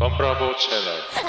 건프라보 채널.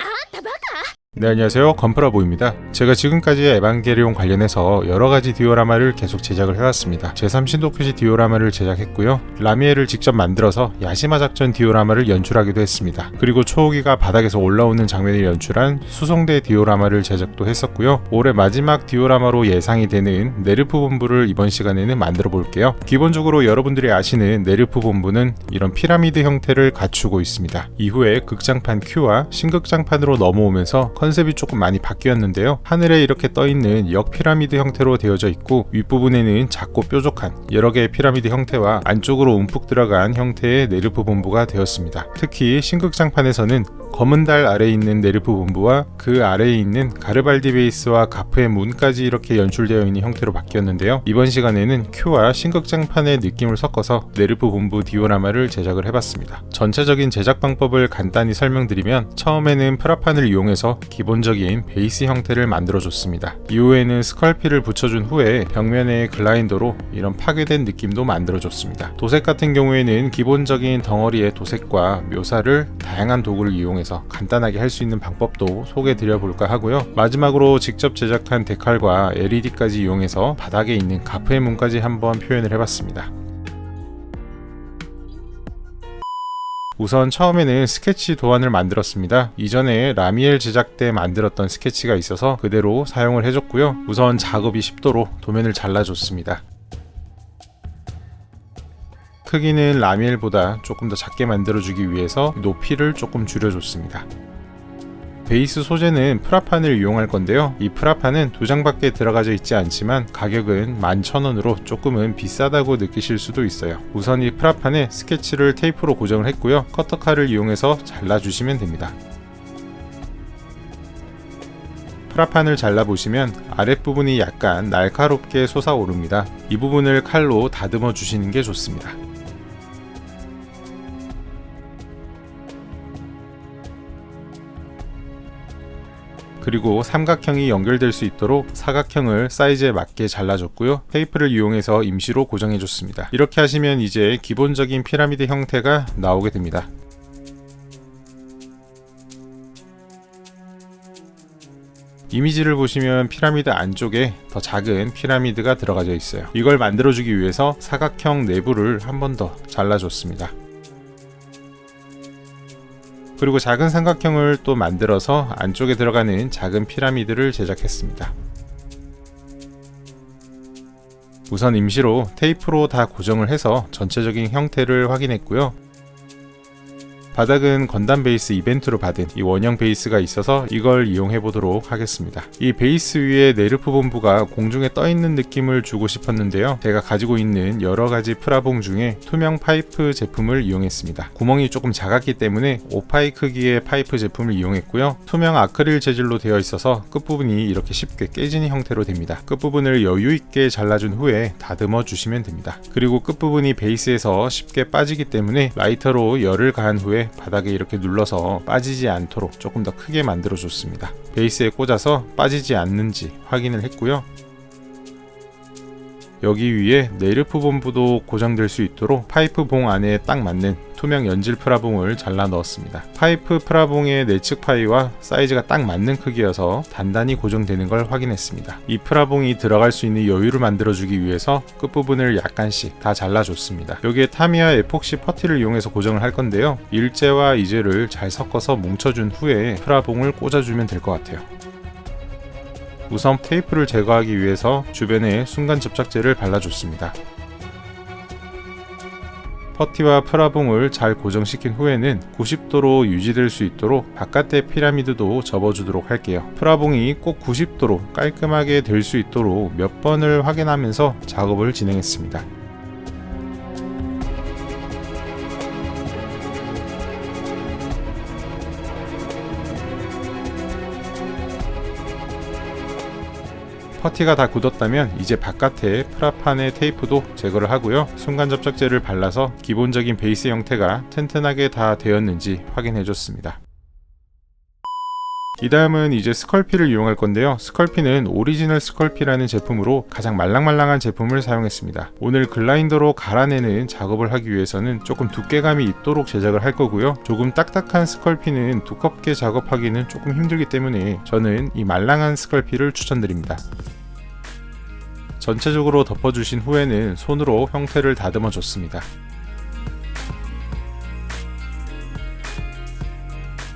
네, 안녕하세요. 건프라보입니다. 제가 지금까지 에반게리온 관련해서 여러가지 디오라마를 계속 제작을 해왔습니다. 제3신도표시 디오라마를 제작했고요. 라미엘을 직접 만들어서 야시마 작전 디오라마를 연출하기도 했습니다. 그리고 초호기가 바닥에서 올라오는 장면을 연출한 수송대 디오라마를 제작도 했었고요. 올해 마지막 디오라마로 예상이 되는 네르프 본부를 이번 시간에는 만들어 볼게요. 기본적으로 여러분들이 아시는 네르프 본부는 이런 피라미드 형태를 갖추고 있습니다. 이후에 극장판 Q와 신극장판으로 넘어오면서 컨셉이 조금 많이 바뀌었는데요. 하늘에 이렇게 떠있는 역피라미드 형태로 되어져 있고 윗부분에는 작고 뾰족한 여러 개의 피라미드 형태와 안쪽으로 움푹 들어간 형태의 네르프 본부가 되었습니다. 특히 신극장판에서는 검은 달 아래에 있는 네르프 본부와 그 아래에 있는 가르발디 베이스와 가프의 문까지 이렇게 연출되어 있는 형태로 바뀌었는데요. 이번 시간에는 Q와 신극장판의 느낌을 섞어서 네르프 본부 디오라마를 제작을 해봤습니다. 전체적인 제작 방법을 간단히 설명드리면 처음에는 프라판을 이용해서 기본적인 베이스 형태를 만들어줬습니다. 이후에는 스컬피를 붙여준 후에 벽면에 글라인더로 이런 파괴된 느낌도 만들어줬습니다. 도색 같은 경우에는 기본적인 덩어리의 도색과 묘사를 다양한 도구를 이용해서 간단하게 할 수 있는 방법도 소개드려 볼까 하고요. 마지막으로 직접 제작한 데칼과 LED까지 이용해서 바닥에 있는 가프의 문까지 한번 표현을 해봤습니다. 우선 처음에는 스케치 도안을 만들었습니다. 이전에 라미엘 제작 때 만들었던 스케치가 있어서 그대로 사용을 해줬고요. 우선 작업이 쉽도록 도면을 잘라줬습니다. 크기는 라미엘보다 조금 더 작게 만들어주기 위해서 높이를 조금 줄여줬습니다. 베이스 소재는 프라판을 이용할 건데요. 이 프라판은 두 장밖에 들어가져 있지 않지만 가격은 11,000원으로 조금은 비싸다고 느끼실 수도 있어요. 우선 이 프라판에 스케치를 테이프로 고정을 했고요. 커터칼을 이용해서 잘라주시면 됩니다. 프라판을 잘라보시면 아랫부분이 약간 날카롭게 솟아오릅니다. 이 부분을 칼로 다듬어 주시는 게 좋습니다. 그리고 삼각형이 연결될 수 있도록 사각형을 사이즈에 맞게 잘라줬고요. 테이프를 이용해서 임시로 고정해줬습니다. 이렇게 하시면 이제 기본적인 피라미드 형태가 나오게 됩니다. 이미지를 보시면 피라미드 안쪽에 더 작은 피라미드가 들어가져 있어요. 이걸 만들어주기 위해서 사각형 내부를 한 번 더 잘라줬습니다. 그리고 작은 삼각형을 또 만들어서 안쪽에 들어가는 작은 피라미드를 제작했습니다. 우선 임시로 테이프로 다 고정을 해서 전체적인 형태를 확인했고요. 바닥은 건담 베이스 이벤트로 받은 이 원형 베이스가 있어서 이걸 이용해 보도록 하겠습니다. 이 베이스 위에 네르프 본부가 공중에 떠 있는 느낌을 주고 싶었는데요. 제가 가지고 있는 여러가지 프라봉 중에 투명 파이프 제품을 이용했습니다. 구멍이 조금 작았기 때문에 5파이 크기의 파이프 제품을 이용했고요. 투명 아크릴 재질로 되어 있어서 끝부분이 이렇게 쉽게 깨지는 형태로 됩니다. 끝부분을 여유있게 잘라준 후에 다듬어 주시면 됩니다. 그리고 끝부분이 베이스에서 쉽게 빠지기 때문에 라이터로 열을 가한 후에 바닥에 이렇게 눌러서 빠지지 않도록 조금 더 크게 만들어 줬습니다. 베이스에 꽂아서 빠지지 않는지 확인을 했고요. 여기 위에 네르프 본부도 고정될 수 있도록 파이프 봉 안에 딱 맞는 투명 연질 프라봉을 잘라 넣었습니다. 파이프 프라봉의 내측 파이와 사이즈가 딱 맞는 크기여서 단단히 고정되는 걸 확인했습니다. 이 프라봉이 들어갈 수 있는 여유를 만들어주기 위해서 끝부분을 약간씩 다 잘라줬습니다. 여기에 타미야 에폭시 퍼티를 이용해서 고정을 할 건데요. 일제와 이제를 잘 섞어서 뭉쳐준 후에 프라봉을 꽂아주면 될 것 같아요. 우선 테이프를 제거하기 위해서 주변에 순간 접착제를 발라줬습니다. 퍼티와 프라봉을 잘 고정시킨 후에는 90도로 유지될 수 있도록 바깥의 피라미드도 접어주도록 할게요. 프라봉이 꼭 90도로 깔끔하게 될 수 있도록 몇 번을 확인하면서 작업을 진행했습니다. 퍼티가 다 굳었다면 이제 바깥에 프라판의 테이프도 제거를 하고요. 순간 접착제를 발라서 기본적인 베이스 형태가 튼튼하게 다 되었는지 확인해 줬습니다. 이 다음은 이제 스컬피를 이용할 건데요. 스컬피는 오리지널 스컬피라는 제품으로 가장 말랑말랑한 제품을 사용했습니다. 오늘 글라인더로 갈아내는 작업을 하기 위해서는 조금 두께감이 있도록 제작을 할 거고요. 조금 딱딱한 스컬피는 두껍게 작업하기는 조금 힘들기 때문에 저는 이 말랑한 스컬피를 추천드립니다. 전체적으로 덮어주신 후에는 손으로 형태를 다듬어 줬습니다.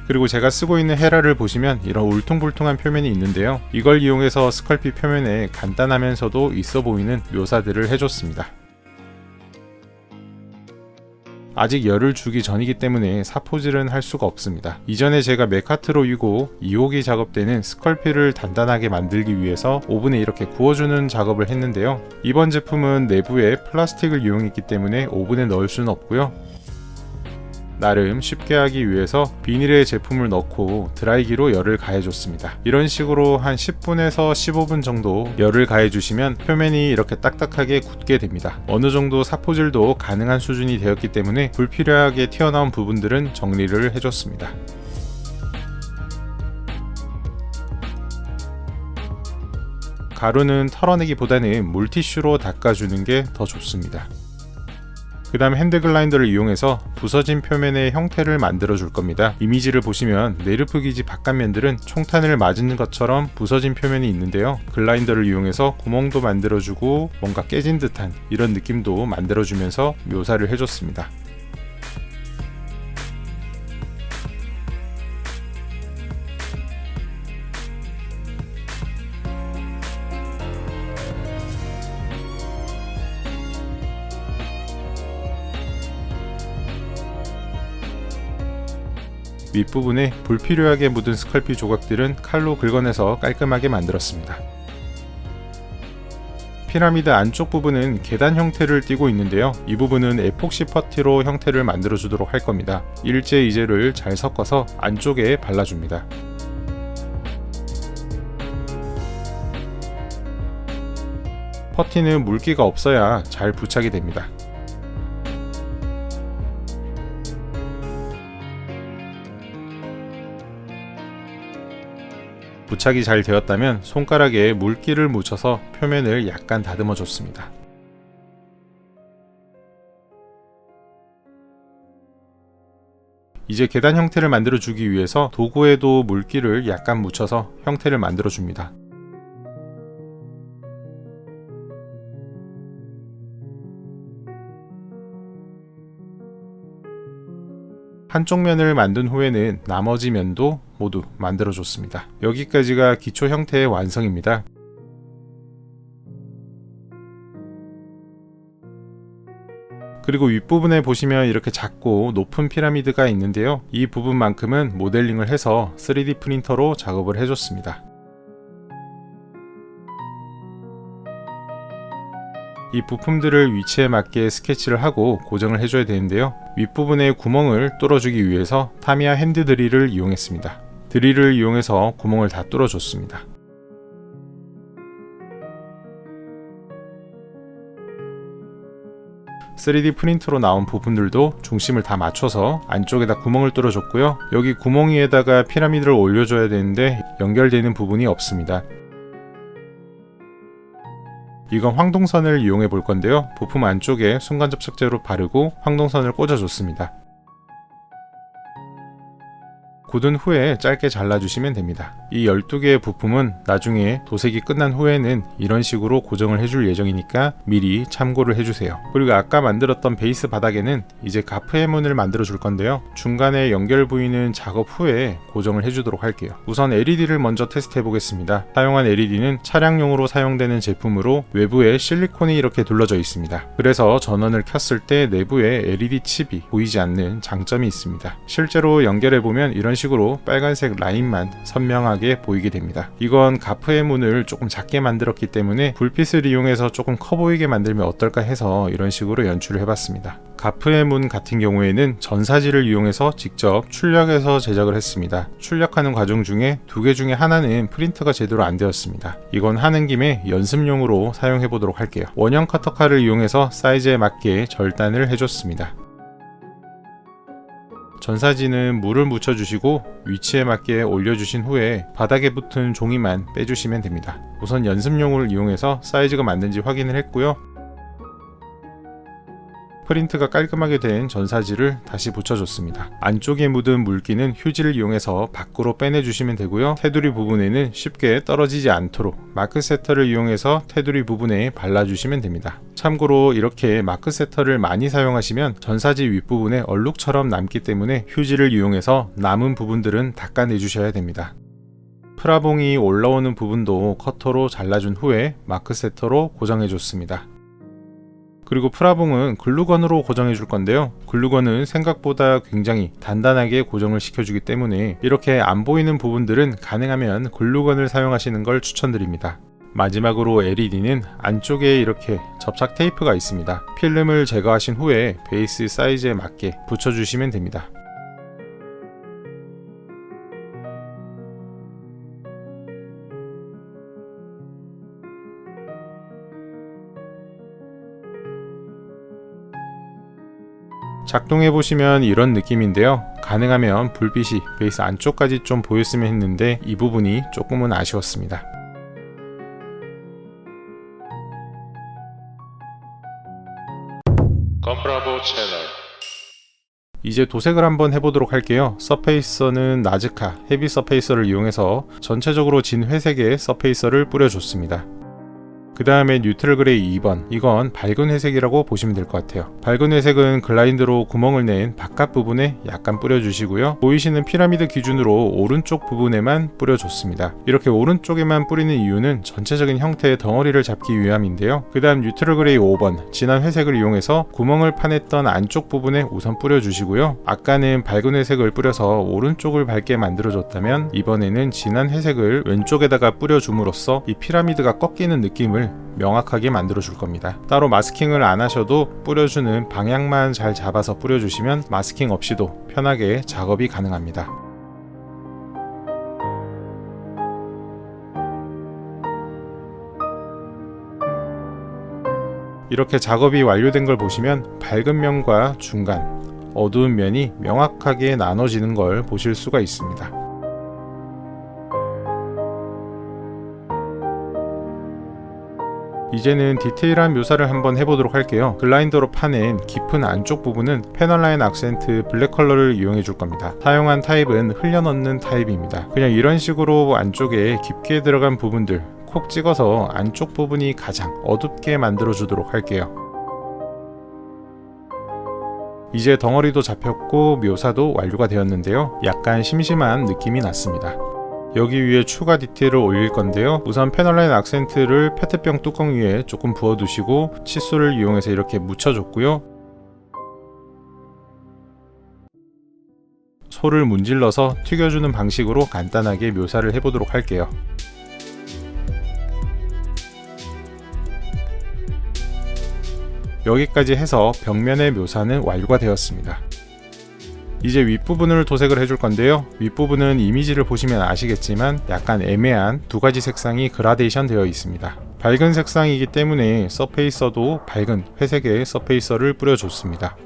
그리고 제가 쓰고 있는 헤라를 보시면 이런 울퉁불퉁한 표면이 있는데요. 이걸 이용해서 스컬피 표면에 간단하면서도 있어 보이는 묘사들을 해줬습니다. 아직 열을 주기 전이기 때문에 사포질은 할 수가 없습니다. 이전에 제가 메카트로 이고 2호기 작업 때는 스컬피를 단단하게 만들기 위해서 오븐에 이렇게 구워주는 작업을 했는데요. 이번 제품은 내부에 플라스틱을 이용했기 때문에 오븐에 넣을 수는 없고요. 나름 쉽게 하기 위해서 비닐에 제품을 넣고 드라이기로 열을 가해줬습니다. 이런 식으로 한 10분에서 15분 정도 열을 가해주시면 표면이 이렇게 딱딱하게 굳게 됩니다. 어느 정도 사포질도 가능한 수준이 되었기 때문에 불필요하게 튀어나온 부분들은 정리를 해줬습니다. 가루는 털어내기보다는 물티슈로 닦아주는 게 더 좋습니다. 그 다음 핸드 글라인더를 이용해서 부서진 표면의 형태를 만들어 줄 겁니다. 이미지를 보시면 네르프 기지 바깥면들은 총탄을 맞은 것처럼 부서진 표면이 있는데요. 글라인더를 이용해서 구멍도 만들어 주고 뭔가 깨진 듯한 이런 느낌도 만들어 주면서 묘사를 해줬습니다. 윗부분에 불필요하게 묻은 스컬피 조각들은 칼로 긁어내서 깔끔하게 만들었습니다. 피라미드 안쪽 부분은 계단 형태를 띠고 있는데요. 이 부분은 에폭시 퍼티로 형태를 만들어 주도록 할 겁니다. 일제 이젤을 잘 섞어서 안쪽에 발라줍니다. 퍼티는 물기가 없어야 잘 부착이 됩니다. 부착이 잘 되었다면 손가락에 물기를 묻혀서 표면을 약간 다듬어 줬습니다. 이제 계단 형태를 만들어 주기 위해서 도구에도 물기를 약간 묻혀서 형태를 만들어 줍니다. 한쪽 면을 만든 후에는 나머지 면도 모두 만들어 줬습니다. 여기까지가 기초 형태의 완성입니다. 그리고 윗부분에 보시면 이렇게 작고 높은 피라미드가 있는데요. 이 부분만큼은 모델링을 해서 3D 프린터로 작업을 해줬습니다. 이 부품들을 위치에 맞게 스케치를 하고 고정을 해줘야 되는데요. 윗부분에 구멍을 뚫어주기 위해서 타미야 핸드 드릴을 이용했습니다. 드릴을 이용해서 구멍을 다 뚫어줬습니다. (3D) 프린터로 나온 부분들도 중심을 다 맞춰서 안쪽에다 구멍을 뚫어줬고요. 여기 구멍 위에다가 피라미드를 올려줘야 되는데 연결되는 부분이 없습니다. 이건 황동선을 이용해 볼 건데요. 부품 안쪽에 순간접착제로 바르고 황동선을 꽂아줬습니다. 굳은 후에 짧게 잘라주시면 됩니다. 이 12개의 부품은 나중에 도색이 끝난 후에는 이런 식으로 고정을 해줄 예정이니까 미리 참고를 해주세요. 그리고 아까 만들었던 베이스 바닥에는 이제 가프의 문을 만들어 줄 건데요. 중간에 연결 부위는 작업 후에 고정을 해주도록 할게요. 우선 LED를 먼저 테스트 해보겠습니다. 사용한 LED는 차량용으로 사용되는 제품으로 외부에 실리콘이 이렇게 둘러져 있습니다. 그래서 전원을 켰을 때 내부에 LED 칩이 보이지 않는 장점이 있습니다. 실제로 연결해보면 이런 식으로 빨간색 라인만 선명하게 보이게 됩니다. 이건 가프의 문을 조금 작게 만들었기 때문에 불빛을 이용해서 조금 커 보이게 만들면 어떨까 해서 이런 식으로 연출을 해봤습니다. 가프의 문 같은 경우에는 전사지를 이용해서 직접 출력해서 제작을 했습니다. 출력하는 과정 중에 두 개 중에 하나는 프린트가 제대로 안 되었습니다. 이건 하는 김에 연습용으로 사용해 보도록 할게요. 원형 커터칼을 이용해서 사이즈에 맞게 절단을 해줬습니다. 전사지는 물을 묻혀주시고 위치에 맞게 올려주신 후에 바닥에 붙은 종이만 빼주시면 됩니다. 우선 연습용을 이용해서 사이즈가 맞는지 확인을 했고요. 프린트가 깔끔하게 된 전사지를 다시 붙여줬습니다. 안쪽에 묻은 물기는 휴지를 이용해서 밖으로 빼내주시면 되고요. 테두리 부분에는 쉽게 떨어지지 않도록 마크 세터를 이용해서 테두리 부분에 발라주시면 됩니다. 참고로 이렇게 마크 세터를 많이 사용하시면 전사지 윗부분에 얼룩처럼 남기 때문에 휴지를 이용해서 남은 부분들은 닦아내 주셔야 됩니다. 프라봉이 올라오는 부분도 커터로 잘라준 후에 마크 세터로 고정해 줬습니다. 그리고 프라봉은 글루건으로 고정해 줄 건데요. 글루건은 생각보다 굉장히 단단하게 고정을 시켜주기 때문에 이렇게 안 보이는 부분들은 가능하면 글루건을 사용하시는 걸 추천드립니다. 마지막으로 LED는 안쪽에 이렇게 접착 테이프가 있습니다. 필름을 제거하신 후에 베이스 사이즈에 맞게 붙여주시면 됩니다. 작동해보시면 이런 느낌인데요. 가능하면 불빛이 베이스 안쪽까지 좀 보였으면 했는데 이 부분이 조금은 아쉬웠습니다. 건프라보 채널. 이제 도색을 한번 해보도록 할게요. 서페이서는 나즈카 헤비 서페이서를 이용해서 전체적으로 진 회색의 서페이서를 뿌려줬습니다. 그 다음에 뉴트럴 그레이 2번, 이건 밝은 회색이라고 보시면 될 것 같아요. 밝은 회색은 글라인드로 구멍을 낸 바깥 부분에 약간 뿌려주시고요. 보이시는 피라미드 기준으로 오른쪽 부분에만 뿌려줬습니다. 이렇게 오른쪽에만 뿌리는 이유는 전체적인 형태의 덩어리를 잡기 위함인데요. 그 다음 뉴트럴 그레이 5번, 진한 회색을 이용해서 구멍을 파냈던 안쪽 부분에 우선 뿌려주시고요. 아까는 밝은 회색을 뿌려서 오른쪽을 밝게 만들어줬다면 이번에는 진한 회색을 왼쪽에다가 뿌려줌으로써 이 피라미드가 꺾이는 느낌을 명확하게 만들어 줄 겁니다. 따로 마스킹을 안 하셔도 뿌려주는 방향만 잘 잡아서 뿌려주시면 마스킹 없이도 편하게 작업이 가능합니다. 이렇게 작업이 완료된 걸 보시면 밝은 면과 중간, 어두운 면이 명확하게 나눠지는 걸 보실 수가 있습니다. 이제는 디테일한 묘사를 한번 해보도록 할게요. 글라인더로 파낸 깊은 안쪽 부분은 패널라인 악센트 블랙 컬러를 이용해 줄 겁니다. 사용한 타입은 흘려넣는 타입입니다. 그냥 이런 식으로 안쪽에 깊게 들어간 부분들 콕 찍어서 안쪽 부분이 가장 어둡게 만들어 주도록 할게요. 이제 덩어리도 잡혔고 묘사도 완료가 되었는데요. 약간 심심한 느낌이 났습니다. 여기 위에 추가 디테일을 올릴 건데요. 우선 패널라인 악센트를 페트병 뚜껑 위에 조금 부어두시고 칫솔을 이용해서 이렇게 묻혀줬고요. 솔을 문질러서 튀겨주는 방식으로 간단하게 묘사를 해보도록 할게요. 여기까지 해서 벽면의 묘사는 완료가 되었습니다. 이제 윗부분을 도색을 해줄 건데요. 윗부분은 이미지를 보시면 아시겠지만 약간 애매한 두 가지 색상이 그라데이션 되어 있습니다. 밝은 색상이기 때문에 서페이서도 밝은 회색의 서페이서를 뿌려줬습니다.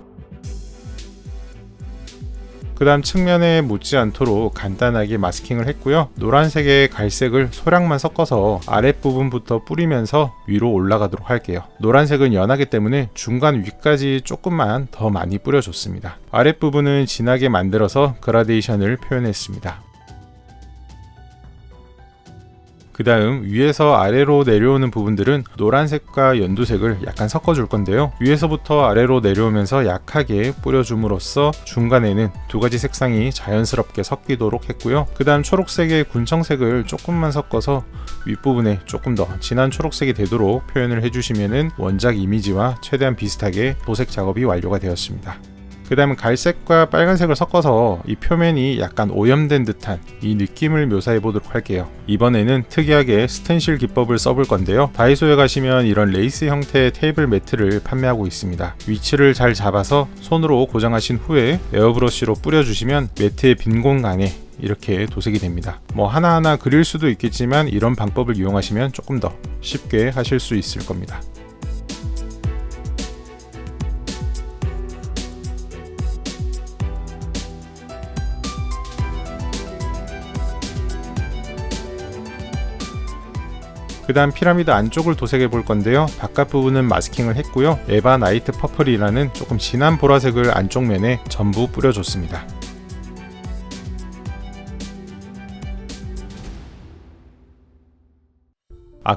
그 다음 측면에 묻지 않도록 간단하게 마스킹을 했고요. 노란색에 갈색을 소량만 섞어서 아랫부분부터 뿌리면서 위로 올라가도록 할게요. 노란색은 연하기 때문에 중간 위까지 조금만 더 많이 뿌려줬습니다. 아랫부분은 진하게 만들어서 그라데이션을 표현했습니다. 그 다음 위에서 아래로 내려오는 부분들은 노란색과 연두색을 약간 섞어줄 건데요. 위에서부터 아래로 내려오면서 약하게 뿌려줌으로써 중간에는 두 가지 색상이 자연스럽게 섞이도록 했고요. 그 다음 초록색의 군청색을 조금만 섞어서 윗부분에 조금 더 진한 초록색이 되도록 표현을 해주시면 원작 이미지와 최대한 비슷하게 도색 작업이 완료가 되었습니다. 그 다음에 갈색과 빨간색을 섞어서 이 표면이 약간 오염된 듯한 이 느낌을 묘사해 보도록 할게요. 이번에는 특이하게 스텐실 기법을 써볼 건데요. 다이소에 가시면 이런 레이스 형태의 테이블 매트를 판매하고 있습니다. 위치를 잘 잡아서 손으로 고정하신 후에 에어브러쉬로 뿌려주시면 매트의 빈 공간에 이렇게 도색이 됩니다. 뭐 하나하나 그릴 수도 있겠지만 이런 방법을 이용하시면 조금 더 쉽게 하실 수 있을 겁니다. 그 다음 피라미드 안쪽을 도색해 볼 건데요. 바깥 부분은 마스킹을 했고요. 에바 나이트 퍼플이라는 조금 진한 보라색을 안쪽 면에 전부 뿌려줬습니다.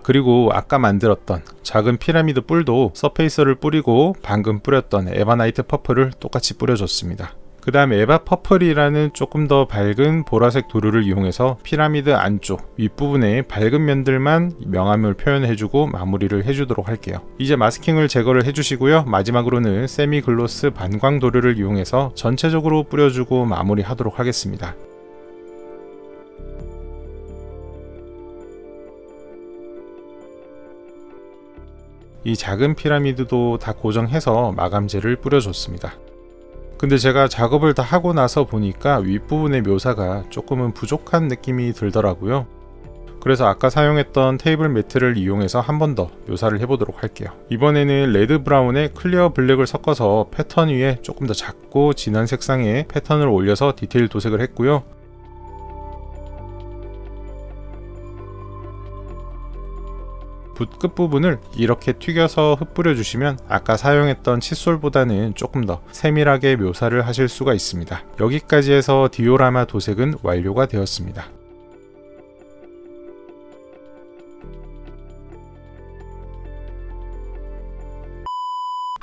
그리고 아까 만들었던 작은 피라미드 뿔도 서페이서를 뿌리고 방금 뿌렸던 에바나이트 퍼플을 똑같이 뿌려줬습니다. 그 다음 에바 퍼플이라는 조금 더 밝은 보라색 도료를 이용해서 피라미드 안쪽 윗부분에 밝은 면들만 명암을 표현해주고 마무리를 해주도록 할게요. 이제 마스킹을 제거를 해주시고요. 마지막으로는 세미글로스 반광 도료를 이용해서 전체적으로 뿌려주고 마무리하도록 하겠습니다. 이 작은 피라미드도 다 고정해서 마감재를 뿌려줬습니다. 근데 제가 작업을 다 하고 나서 보니까 윗부분의 묘사가 조금은 부족한 느낌이 들더라고요. 그래서 아까 사용했던 테이블 매트를 이용해서 한 번 더 묘사를 해보도록 할게요. 이번에는 레드 브라운에 클리어 블랙을 섞어서 패턴 위에 조금 더 작고 진한 색상의 패턴을 올려서 디테일 도색을 했고요. 붓 끝부분을 이렇게 튀겨서 흩뿌려 주시면 아까 사용했던 칫솔보다는 조금 더 세밀하게 묘사를 하실 수가 있습니다. 여기까지 해서 디오라마 도색은 완료가 되었습니다.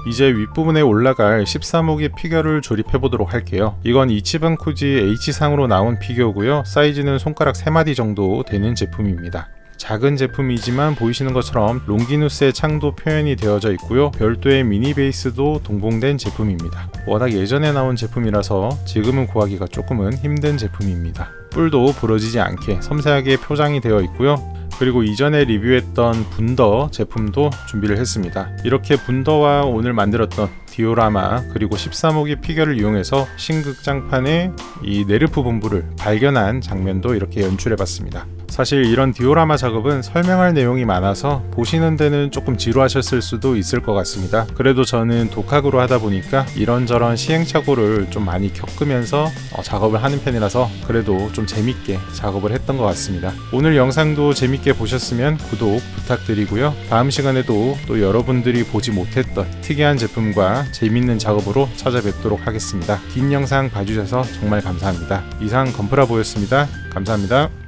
이제 윗부분에 올라갈 13호기 피겨를 조립해 보도록 할게요. 이건 이치반 쿠지 H상으로 나온 피겨고요. 사이즈는 손가락 3마디 정도 되는 제품입니다. 작은 제품이지만 보이시는 것처럼 롱기누스의 창도 표현이 되어져 있고요. 별도의 미니 베이스도 동봉된 제품입니다. 워낙 예전에 나온 제품이라서 지금은 구하기가 조금은 힘든 제품입니다. 뿔도 부러지지 않게 섬세하게 표장이 되어 있고요. 그리고 이전에 리뷰했던 분더 제품도 준비를 했습니다. 이렇게 분더와 오늘 만들었던 디오라마 그리고 13호기 피겨를 이용해서 신극장판의 이 네르프 본부를 발견한 장면도 이렇게 연출해봤습니다. 사실 이런 디오라마 작업은 설명할 내용이 많아서 보시는 데는 조금 지루하셨을 수도 있을 것 같습니다. 그래도 저는 독학으로 하다 보니까 이런저런 시행착오를 좀 많이 겪으면서 작업을 하는 편이라서 그래도 좀 재밌게 작업을 했던 것 같습니다. 오늘 영상도 재밌게 보셨으면 구독 부탁드리고요. 다음 시간에도 또 여러분들이 보지 못했던 특이한 제품과 재밌는 작업으로 찾아뵙도록 하겠습니다. 긴 영상 봐주셔서 정말 감사합니다. 이상 건프라보였습니다. 감사합니다.